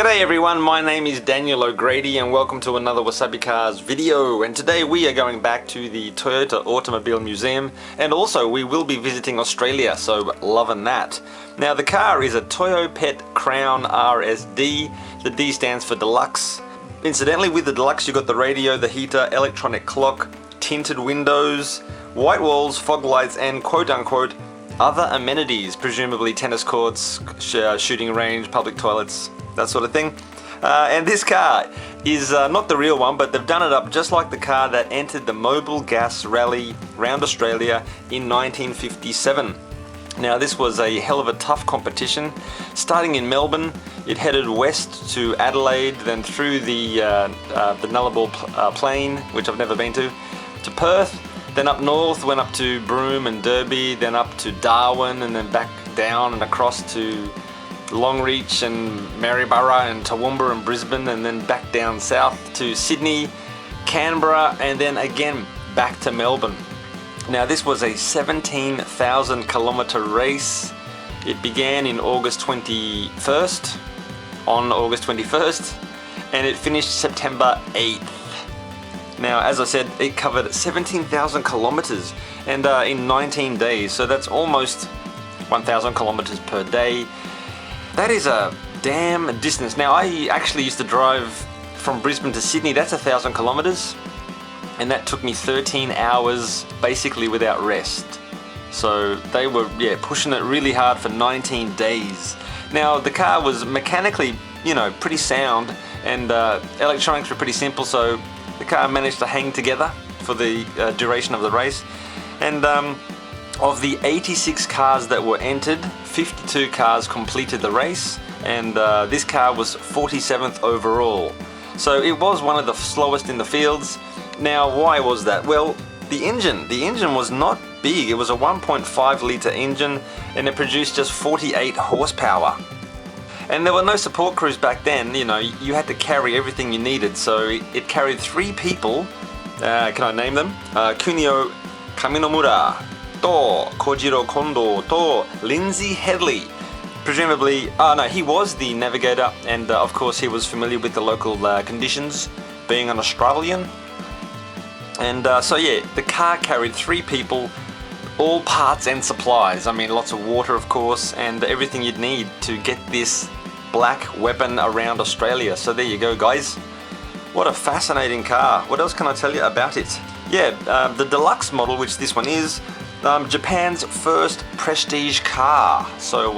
G'day everyone, my name is Daniel O'Grady and welcome to another Wasabi Cars video, and today we are going back to the Toyota Automobile Museum, and also we will be visiting Australia, so loving that. Now the car is a Toyopet Crown RSD. The D stands for Deluxe. Incidentally, with the Deluxe you got the radio, the heater, electronic clock, tinted windows, white walls, fog lights and quote-unquote other amenities, presumably tennis courts, shooting range, public toilets, that sort of thing. And this car is not the real one, but they've done it up just like the car that entered the Mobilgas Rally Round Australia in 1957. Now this was a hell of a tough competition. Starting in Melbourne, it headed west to Adelaide, then through the Nullarbor Plain, which I've never been to Perth, then up north, went up to Broome and Derby, then up to Darwin, and then back down and across to Longreach and Maryborough and Toowoomba and Brisbane, and then back down south to Sydney, Canberra, and then again back to Melbourne. Now this was a 17,000 kilometre race. It began in on August 21st, and it finished September 8th. Now, as I said, it covered 17,000 kilometres and in 19 days, so that's almost 1,000 kilometres per day. That is a damn distance. Now, I actually used to drive from Brisbane to Sydney. That's 1,000 kilometres, and that took me 13 hours basically without rest. So they were, pushing it really hard for 19 days. Now, the car was mechanically, pretty sound, and electronics were pretty simple, so the car managed to hang together for the duration of the race. And of the 86 cars that were entered, 52 cars completed the race, and this car was 47th overall. So it was one of the slowest in the fields. Now, why was that? Well, the engine was not big. It was a 1.5 litre engine, and it produced just 48 horsepower. And there were no support crews back then. You had to carry everything you needed. So it carried 3 people. Can I name them? Kunio Kaminomura, to Kojiro Kondo, to Lindsay Headley. Presumably, he was the navigator, and of course he was familiar with the local conditions, being an Australian. And the car carried 3 people, all parts and supplies. I mean, lots of water, of course, and everything you'd need to get this black weapon around Australia. So there you go, guys. What a fascinating car. What else can I tell you about it? The Deluxe model, which this one is, Japan's first prestige car. So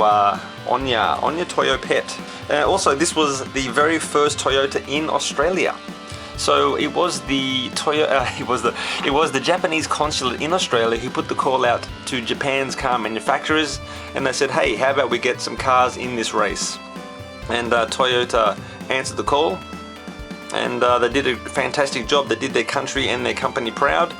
Onya Toyopet. Also, this was the very first Toyota in Australia. So it was the it was the Japanese consulate in Australia who put the call out to Japan's car manufacturers, and they said, hey, how about we get some cars in this race? And Toyota answered the call, and they did a fantastic job. They did their country and their company proud.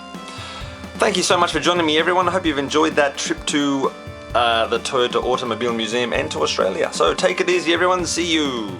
Thank you so much for joining me, everyone. I hope you've enjoyed that trip to the Toyota Automobile Museum and to Australia. So take it easy, everyone. See you.